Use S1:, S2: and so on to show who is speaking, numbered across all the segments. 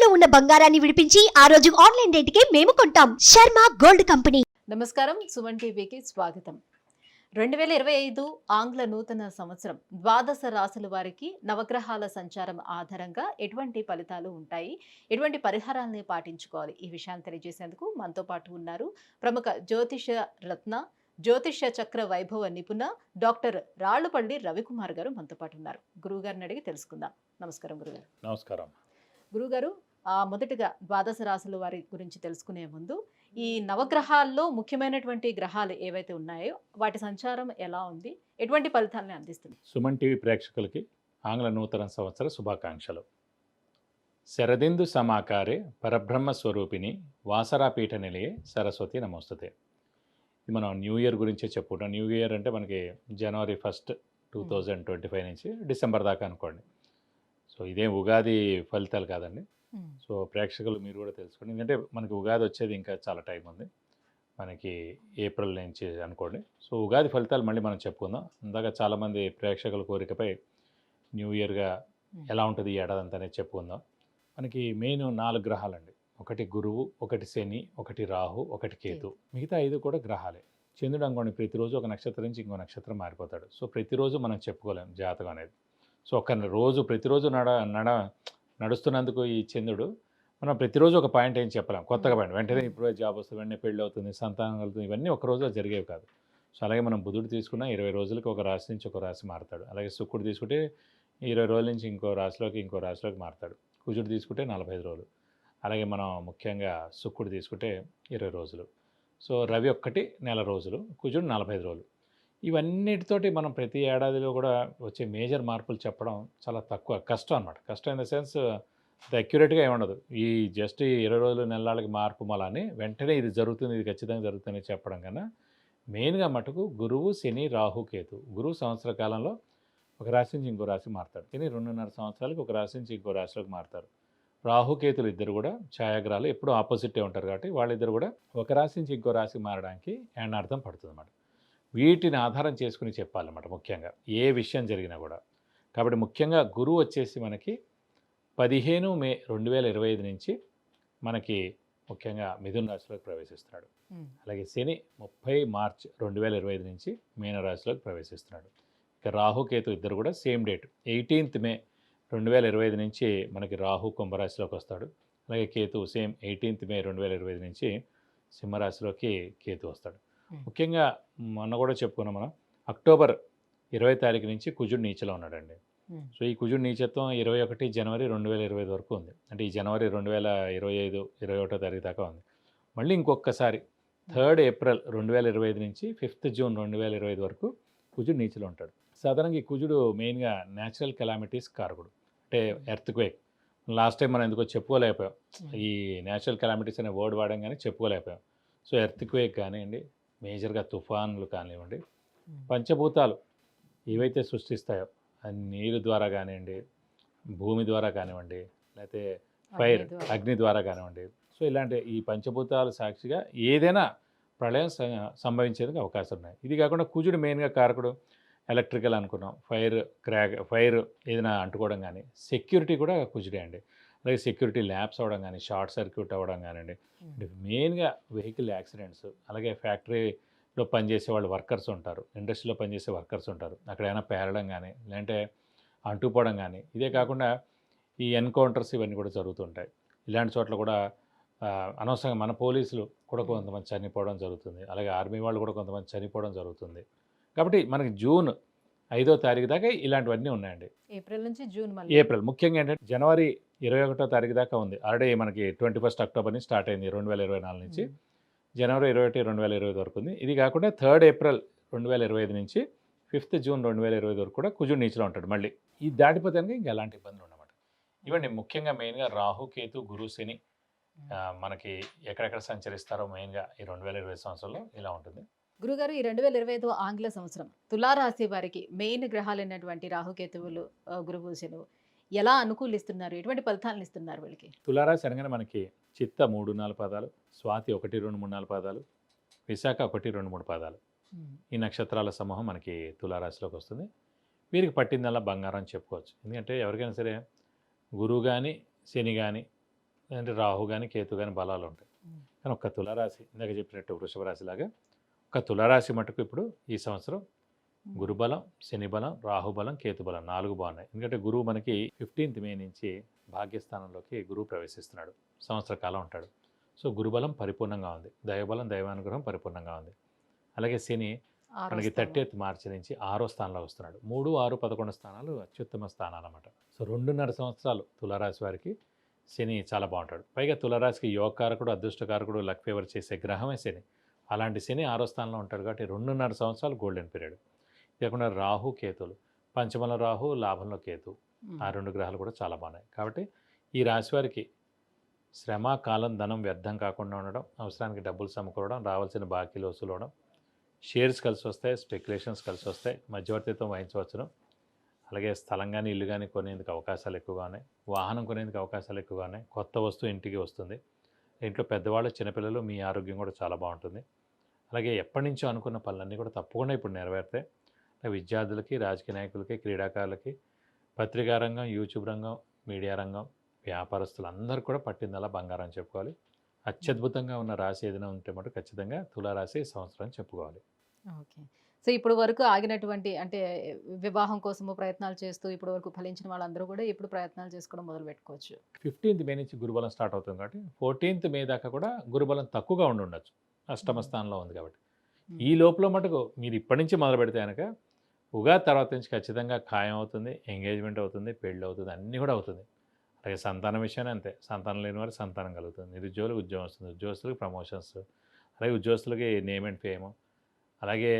S1: ఇంట్లో ఉన్న బంగారాన్ని విడిపించి ఆ రోజు ఆన్లైన్ రేటుకే మేము కొంటాం. Sharma gold company.
S2: నమస్కారం, సుమన్ టీవీకి స్వాగతం. 2025 ఆంగ్ల నూతన సంవత్సరం ద్వాదశ రాశుల వారికి నవగ్రహాల సంచారం ఆధారంగా ఎటువంటి ఫలితాలు ఉంటాయి, ఎటువంటి పరిహారాలను పాటించుకోవాలి, ఈ విషయాన్ని తెలియజేసేందుకు మనతో పాటు ఉన్నారు ప్రముఖ జ్యోతిష రత్న, జ్యోతిష చక్ర వైభవ నిపుణ డాక్టర్ రాళ్లపల్లి రవికుమార్ గారు మనతో పాటు ఉన్నారు. గురువుగారిని అడిగి తెలుసుకుందాం. నమస్కారం గురుగారు.
S3: నమస్కారం
S2: గురుగారు, మొదటిగా ద్వాదశ రాశుల వారి గురించి తెలుసుకునే ముందు ఈ నవగ్రహాల్లో ముఖ్యమైనటువంటి గ్రహాలు ఏవైతే ఉన్నాయో వాటి సంచారం ఎలా ఉంది, ఎటువంటి ఫలితాలను అందిస్తుంది?
S3: సుమన్ టీవీ ప్రేక్షకులకి ఆంగ్ల నూతన సంవత్సర శుభాకాంక్షలు. శరదిందు సమాకారే పరబ్రహ్మ స్వరూపిణి వాసరాపీఠ నిలయే సరస్వతి నమోస్తుతే. ఇది మనం న్యూ ఇయర్ గురించే చెప్పుకుంటాం. న్యూ ఇయర్ అంటే మనకి జనవరి 1, 2025 నుంచి డిసెంబర్ దాకా అనుకోండి. సో ఇదేం ఉగాది ఫలితాలు కాదండి. సో ప్రేక్షకులు మీరు కూడా తెలుసుకోండి, ఎందుకంటే మనకి ఉగాది వచ్చేది ఇంకా చాలా టైం ఉంది, మనకి ఏప్రిల్ నుంచి అనుకోండి. సో ఉగాది ఫలితాలు మళ్ళీ మనం చెప్పుకుందాం. ఇందాక చాలామంది ప్రేక్షకుల కోరికపై న్యూ ఇయర్గా ఎలా ఉంటుంది ఈ ఏడాది అంతా అనేది చెప్పుకుందాం. మనకి మెయిన్ 4 గ్రహాలండి. ఒకటి గురువు, ఒకటి శని, ఒకటి రాహు, ఒకటి కేతు. మిగతా 5 కూడా గ్రహాలే. చంద్రుడు అనుకోండి ప్రతిరోజు ఒక నక్షత్రం నుంచి ఇంకో నక్షత్రం మారిపోతాడు. సో ప్రతిరోజు మనం చెప్పుకోలేం జాతకం అనేది. సో ప్రతిరోజు నడుస్తున్నందుకు ఈ చంద్రుడు మనం ప్రతిరోజు ఒక పాయింట్ ఏం చెప్పలేం, కొత్తగా పాయింట్ వెంటనే ఇప్పుడు జాబ్ వస్తుంది, వెంటనే పెళ్ళి అవుతుంది, సంతానం కలుగుతుంది, ఇవన్నీ ఒక రోజులో జరిగేవి కాదు. సో అలాగే మనం బుధుడు తీసుకున్న 20 రోజులకి ఒక రాశి నుంచి ఒక రాశి మారుతాడు. అలాగే శుక్రుడు తీసుకుంటే 20 రోజుల నుంచి ఇంకో రాశిలోకి మారుతాడు. కుజుడు తీసుకుంటే 45 రోజులు. అలాగే మనం ముఖ్యంగా శుక్రుడు తీసుకుంటే 20 రోజులు. సో రవి ఒక్కటి నెల రోజులు, కుజుడు 45 రోజులు. ఇవన్నిటితోటి మనం ప్రతి ఏడాదిలో కూడా వచ్చే మేజర్ మార్పులు చెప్పడం చాలా తక్కువ, కష్టం అనమాట. కష్టం ఇన్ ద సెన్స్ అక్యురేట్గా ఏముండదు. ఈ జస్ట్ 20 రోజులు నెలలకి మార్పు మళ్ళీ వెంటనే ఇది జరుగుతుంది, ఇది ఖచ్చితంగా జరుగుతుంది చెప్పడం కన్నా మెయిన్గా మటుకు గురువు, శని, రాహు, కేతు. గురువు సంవత్సర కాలంలో ఒక రాశి నుంచి ఇంకో రాశి మారుతాడు. శని 2.5 సంవత్సరాలకి ఒక రాశి నుంచి ఇంకో రాశిలోకి మారుతారు. రాహుకేతులు ఇద్దరు కూడా ఛాయాగ్రహాలు, ఎప్పుడూ ఆపోజిటే ఉంటారు కాబట్టి వాళ్ళిద్దరు కూడా ఒక రాశి నుంచి ఇంకో రాశి మారడానికి అర్థం పడుతుంది అన్నమాట. వీటిని ఆధారం చేసుకుని చెప్పాలన్నమాట ముఖ్యంగా ఏ విషయం జరిగినా కూడా. కాబట్టి ముఖ్యంగా గురువు వచ్చేసి మనకి 15 మే 2025 నుంచి మనకి ముఖ్యంగా మిథున రాశిలోకి ప్రవేశిస్తున్నాడు. అలాగే శని 30 మార్చ్ 2025 నుంచి మీన రాశిలోకి ప్రవేశిస్తున్నాడు. ఇక రాహుకేతు ఇద్దరు కూడా సేమ్ డేట్ 18 మే 2025 నుంచి మనకి రాహు కుంభరాశిలోకి వస్తాడు. అలాగే కేతు సేమ్ 18 మే 2025 నుంచి సింహరాశిలోకి కేతు వస్తాడు. ముఖ్యంగా మొన్న కూడా చెప్పుకున్నాం మనం, అక్టోబర్ 20 తారీఖు నుంచి కుజుడు నీచలో ఉన్నాడండి. సో ఈ కుజుడు నీచత్వం 21 జనవరి 2025 వరకు ఉంది. అంటే ఈ జనవరి 2025 21 తారీఖు దాకా ఉంది. మళ్ళీ ఇంకొకసారి 3 ఏప్రిల్ 2025 నుంచి 5 జూన్ 2025 వరకు కుజుడు నీచలో ఉంటాడు. సాధారణంగా ఈ కుజుడు మెయిన్గా న్యాచురల్ కెలామిటీస్ కారకుడు, అంటే ఎర్త్క్వేక్. లాస్ట్ టైం మనం ఎందుకో చెప్పుకోలేకపోయాం, ఈ న్యాచురల్ కెలామిటీస్ అనే వర్డ్ వాడడం కానీ చెప్పుకోలేకపోయాం. సో ఎర్త్క్వేక్ కానివ్వండి, మేజర్గా తుఫాన్లు కానివ్వండి, పంచభూతాలు ఏవైతే సృష్టిస్తాయో నీరు ద్వారా కానివ్వండి, భూమి ద్వారా కానివ్వండి, లేకపోతే ఫైర్ అగ్ని ద్వారా కానివ్వండి. సో ఇలాంటి ఈ పంచభూతాలు సాక్షిగా ఏదైనా ప్రళయం సంభవించేందుకు అవకాశం ఉన్నాయి. ఇది కాకుండా కుజుడు మెయిన్గా కారకుడు ఎలక్ట్రికల్ అనుకున్నాం, ఫైర్ ఏదైనా అంటుకోవడం కానీ, సెక్యూరిటీ కూడా కుజుడే అండి. అలాగే సెక్యూరిటీ ల్యాబ్స్ అవ్వడం కానీ, షార్ట్ సర్క్యూట్ అవ్వడం కానివ్వండి, మెయిన్గా వెహికల్ యాక్సిడెంట్స్. అలాగే ఫ్యాక్టరీలో పనిచేసే వాళ్ళు వర్కర్స్ ఉంటారు, ఇండస్ట్రీలో పనిచేసే వర్కర్స్ ఉంటారు, అక్కడైనా పేరడం కానీ లేదంటే అంటుపోవడం కానీ. ఇదే కాకుండా ఈ ఎన్కౌంటర్స్ ఇవన్నీ కూడా జరుగుతుంటాయి. ఇలాంటి చోట్ల కూడా అనవసరంగా మన పోలీసులు కూడా కొంతమంది చనిపోవడం జరుగుతుంది. అలాగే ఆర్మీ వాళ్ళు కూడా కొంతమంది చనిపోవడం జరుగుతుంది. కాబట్టి మనకి జూన్ 5వ తారీఖు దాకా ఇలాంటివన్నీ ఉన్నాయండి.
S2: ఏప్రిల్ నుంచి జూన్,
S3: ఏప్రిల్ ముఖ్యంగా ఏంటంటే జనవరి 21వ తారీఖు దాకా ఉంది. ఆల్రెడీ మనకి 21 అక్టోబర్ నుంచి స్టార్ట్ అయింది 2024 నుంచి జనవరి 21, 2025 వరకు ఉంది. ఇది కాకుండా 3 ఏప్రిల్ 2025 నుంచి 5 జూన్ 2025 వరకు కూడా కుజుడు నీచలో ఉంటాడు. మళ్ళీ ఈ దాటిపోతే ఇంకా ఎలాంటి ఇబ్బందులు ఉన్నమాట. ఇవ్వండి ముఖ్యంగా మెయిన్గా రాహు, కేతు, గురు, శని మనకి ఎక్కడెక్కడ సంచరిస్తారో మెయిన్గా ఈ 2025 సంవత్సరంలో ఇలా ఉంటుంది.
S2: గురుగారు, ఈ 2025 ఆంగ్ల సంవత్సరం తులారాశి వారికి మెయిన్ గ్రహాలైనటువంటి రాహుకేతువులు, గురువు, శనువు ఎలా అనుకూలిస్తున్నారు, ఎటువంటి ఫలితాలను ఇస్తున్నారు వీళ్ళకి?
S3: తులారాశి అనగానే మనకి చిత్త 3, 4 పాదాలు, స్వాతి 1, 2, 3, 4 పాదాలు, విశాఖ 1, 2, 3 పాదాలు. ఈ నక్షత్రాల సమూహం మనకి తులారాశిలోకి వస్తుంది. వీరికి పట్టిందల్లా బంగారం అని చెప్పుకోవచ్చు. ఎందుకంటే ఎవరికైనా సరే గురువు కానీ శని కానీ అంటే రాహు కానీ కేతు కానీ బలాలు ఉంటాయి.
S2: ఉమ్.
S3: కానీ ఒక్క తులారాశి ఇందాక చెప్పినట్టు వృషభ రాశిలాగా ఒక తులారాశి మటుకు ఇప్పుడు ఈ సంవత్సరం గురుబలం, శని బలం, రాహుబలం, కేతుబలం 4 బాగున్నాయి. ఎందుకంటే గురువు మనకి 15th మే నుంచి భాగ్యస్థానంలోకి గురువు ప్రవేశిస్తున్నాడు. సంవత్సర కాలం ఉంటాడు. సో గురుబలం పరిపూర్ణంగా ఉంది. దైవబలం, దైవానుగ్రహం పరిపూర్ణంగా ఉంది. అలాగే శని
S2: ఆరో
S3: మనకి
S2: స్థానం.
S3: 30th మార్చి నుంచి 6వ స్థానంలో వస్తున్నాడు. 3, 6, 11 స్థానాలు అత్యుత్తమ స్థానాలు అన్నమాట. సో 2.5 సంవత్సరాలు తులారాశి వారికి శని చాలా బాగుంటాడు. పైగా తులారాశికి యోగకారకుడు, అదృష్టకారకుడు, లక్ ఫేవర్ చేసే గ్రహమే శని. అలాంటి శని 6వ స్థానంలో ఉంటాడు కాబట్టి 2.5 సంవత్సరాలు గోల్డెన్ పీరియడ్. కాకుండా రాహు, కేతులు, పంచమంలో రాహు, లాభంలో కేతు,
S2: ఉమ్.
S3: ఆ 2 గ్రహాలు కూడా చాలా బాగున్నాయి. కాబట్టి ఈ రాశి వారికి శ్రమ, కాలం, ధనం వ్యర్థం కాకుండా ఉండడం, అవసరానికి డబ్బులు సమకూరడం, రావాల్సిన బాకీలు వసూలు అవడం, షేర్స్ కలిసి వస్తాయి, స్పెక్యులేషన్స్ కలిసి వస్తాయి, మధ్యవర్తిత్వం వహించవచ్చును. అలాగే స్థలం కానీ ఇల్లు కానీ కొనేందుకు అవకాశాలు ఎక్కువగా ఉన్నాయి. వాహనం కొనేందుకు అవకాశాలు ఎక్కువగా ఉన్నాయి. కొత్త వస్తువు ఇంటికి వస్తుంది. ఇంట్లో పెద్దవాళ్ళు, చిన్నపిల్లలు, మీ ఆరోగ్యం కూడా చాలా బాగుంటుంది. అలాగే ఎప్పటి నుంచో అనుకున్న పనులన్నీ కూడా తప్పకుండా ఇప్పుడు నెరవేరుతాయి. విద్యార్థులకి, రాజకీయ నాయకులకి, క్రీడాకారులకి, పత్రికా రంగం, యూట్యూబ్ రంగం, మీడియా రంగం, వ్యాపారస్తులు అందరూ కూడా పట్టిందలా బంగారం అని చెప్పుకోవాలి. అత్యద్భుతంగా ఉన్న రాశి ఏదైనా ఉంటే మటు ఖచ్చితంగా తులారాశి ఈ సంవత్సరం చెప్పుకోవాలి.
S2: ఓకే. సో ఇప్పుడు వరకు ఆగినటువంటి అంటే వివాహం కోసము ప్రయత్నాలు చేస్తూ ఇప్పుడు వరకు ఫలించిన వాళ్ళందరూ కూడా ఇప్పుడు ప్రయత్నాలు చేసుకోవడం మొదలు పెట్టుకోవచ్చు.
S3: 15th మే నుంచి గురుబలం స్టార్ట్ అవుతుంది కాబట్టి 14th మే దాకా కూడా గురుబలం తక్కువగా ఉండొచ్చు. అష్టమ స్థానంలో ఉంది కాబట్టి. ఈ లోపల మటుకు మీరు ఇప్పటి నుంచి మొదలు పెడితే కనుక ఉగాది తర్వాత నుంచి ఖచ్చితంగా ఖాయం అవుతుంది, ఎంగేజ్మెంట్ అవుతుంది, పెళ్ళి అవుతుంది, అన్నీ కూడా అవుతుంది. అలాగే సంతానం విషయాన్ని అంతే. సంతానం లేని వారికి సంతానం కలుగుతుంది. నిరుద్యోగులకు ఉద్యోగం వస్తుంది, ఉద్యోగస్తులకు ప్రమోషన్స్, అలాగే ఉద్యోగస్తులకి నేమ్ అండ్ ఫేమ్, అలాగే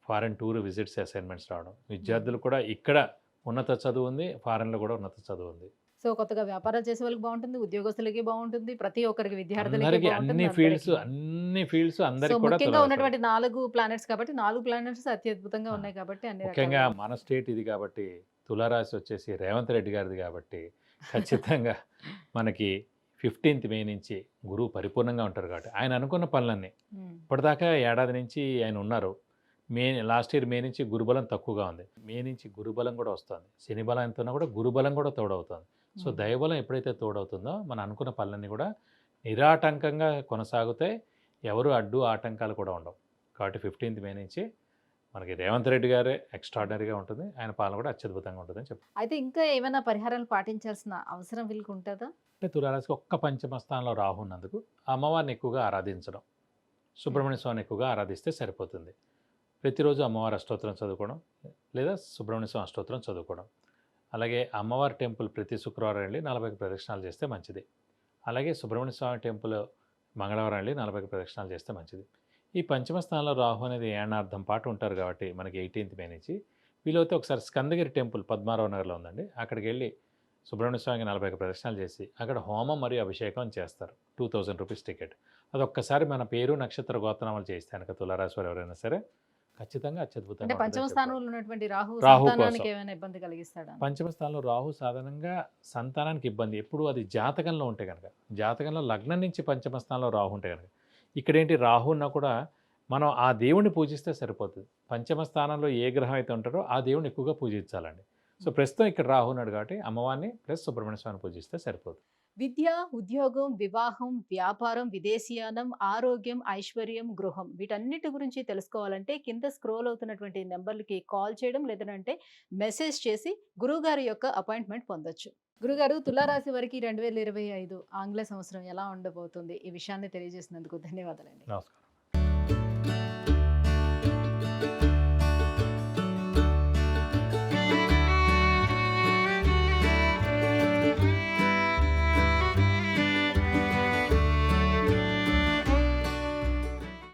S3: ఫారెన్ టూర్ విజిట్స్, అసైన్మెంట్స్ రావడం. విద్యార్థులు కూడా ఇక్కడ ఉన్నత చదువు ఉంది, ఫారెన్లో కూడా ఉన్నత చదువు ఉంది.
S2: సో కొత్తగా వ్యాపారాలు చేసే వాళ్ళకి బాగుంటుంది, ఉద్యోగస్తులకి బాగుంటుంది, ప్రతి ఒక్కరికి విద్యార్థులకి
S3: అందరికీ
S2: బాగుంటుంది,
S3: అన్ని ఫీల్డ్స్
S2: సో
S3: అందరికి కూడా
S2: ముఖ్యంగా
S3: తులారాశి.
S2: ఉన్నటువంటి 4 ప్లానెట్స్ కాబట్టి 4 ప్లానెట్స్ అత్యద్భుతంగా
S3: ఆ.
S2: ఉన్నాయి కాబట్టి అన్ని
S3: ముఖ్యంగా
S2: రకాలుగా.
S3: మన స్టేట్ ఇది కాబట్టి తులారాశి వచ్చేసి రేవంత్ రెడ్డి గారిది కాబట్టి ఖచ్చితంగా మనకి 15th మే నుంచి గురువు పరిపూర్ణంగా ఉంటారు కాబట్టి ఆయన అనుకున్న పనులన్నీ
S2: ఉమ్.
S3: ఇప్పటిదాకా ఏడాది నుంచి ఆయన ఉన్నారు. లాస్ట్ ఇయర్ మే నుంచి గురుబలం తక్కువగా ఉంది. మే నుంచి గురుబలం కూడా వస్తుంది. శని బలం ఎంత ఉన్నా కూడా గురుబలం కూడా తోడవుతుంది. సో
S2: ఉమ్.
S3: దైవబలం ఎప్పుడైతే తోడవుతుందో మనం అనుకున్న పనులన్నీ కూడా నిరాటంకంగా కొనసాగుతాయి. ఎవరు అడ్డు ఆటంకాలు కూడా ఉండవు. కాబట్టి 15th మే నుంచి మనకి రేవంత్ రెడ్డి గారే ఎక్స్ట్రాడినరీగా ఉంటుంది. ఆయన పాలన కూడా అత్యద్భుతంగా ఉంటుందని చెప్పారు.
S2: అయితే ఇంకా ఏమైనా పరిహారాలు పాటించాల్సిన అవసరం వీళ్ళకి ఉంటుందా?
S3: అంటే తులారాశికి ఒక్క పంచమ స్థానంలో రాహు ఉన్నందుకు అమ్మవారిని ఎక్కువగా ఆరాధించడం, సుబ్రహ్మణ్య స్వామిని ఎక్కువగా ఆరాధిస్తే సరిపోతుంది. ప్రతిరోజు అమ్మవారి అష్టోత్తరం చదువుకోవడం లేదా సుబ్రహ్మణ్య స్వామి అష్టోత్తరం చదువుకోవడం. అలాగే అమ్మవారి టెంపుల్ ప్రతి శుక్రవారం వెళ్ళి 40 ప్రదక్షిణాలు చేస్తే మంచిది. అలాగే సుబ్రహ్మణ్య స్వామి టెంపుల్ మంగళవారం వెళ్ళి 40 ప్రదక్షిణాలు చేస్తే మంచిది. ఈ పంచమ స్థానంలో రాహు అనేది ఏడార్థం పాటు ఉంటారు కాబట్టి మనకి 18th మే నుంచి వీలైతే ఒకసారి స్కందగిరి టెంపుల్ పద్మారావు నగర్లో ఉందండి. అక్కడికి వెళ్ళి సుబ్రహ్మణ్య స్వామికి 40 ప్రదక్షిణాలు చేసి అక్కడ హోమం మరియు అభిషేకం చేస్తారు. 2000 రూపీస్ టికెట్. అది ఒక్కసారి మన పేరు, నక్షత్ర, గోత్రనామాలు చేస్తే కనుక తులారాశి వారు ఎవరైనా సరే ఖచ్చితంగా
S2: అంటే
S3: అత్యద్భుతంగా
S2: పంచమ
S3: ఉంటుందని
S2: స్థానంలో
S3: చెప్పాలి.
S2: ఉన్నటువంటి రాహు
S3: రాహు
S2: సంతానానికి
S3: కోసం.
S2: ఏమైనా ఇబ్బంది కలిగిస్తాడా?
S3: పంచమ స్థానంలో రాహు సాధారణంగా సంతానానికి ఇబ్బంది ఎప్పుడు అది జాతకంలో ఉంటే కనుక, జాతకంలో లగ్నం నుంచి పంచమ స్థానంలో రాహు ఉంటే కనుక, ఇక్కడేంటి రాహు ఉన్నా కూడా మనం ఆ దేవుణ్ణి పూజిస్తే సరిపోతుంది. పంచమ స్థానంలో ఏ గ్రహం అయితే ఉంటారో ఆ దేవుణ్ణి ఎక్కువగా పూజించాలండి. సో ప్రస్తుతం ఇక్కడ రాహు ఉన్నాడు కాబట్టి అమ్మవారిని ప్లస్ సుబ్రహ్మణ్య స్వామిని పూజిస్తే సరిపోతుంది.
S2: విద్య, ఉద్యోగం, వివాహం, వ్యాపారం, విదేశీయానం, ఆరోగ్యం, ఐశ్వర్యం, గృహం వీటన్నిటి గురించి తెలుసుకోవాలంటే కింద స్క్రోల్ అవుతున్నటువంటి నెంబర్లకి కాల్ చేయడం లేదంటే మెసేజ్ చేసి గురువుగారి యొక్క అపాయింట్మెంట్ పొందొచ్చు. గురుగారు, తులారాశి వారికి 2025 ఆంగ్ల సంవత్సరం ఎలా ఉండబోతుంది? ఈ విషయాన్ని తెలియజేసినందుకు ధన్యవాదాలండి.
S3: నమస్కారం.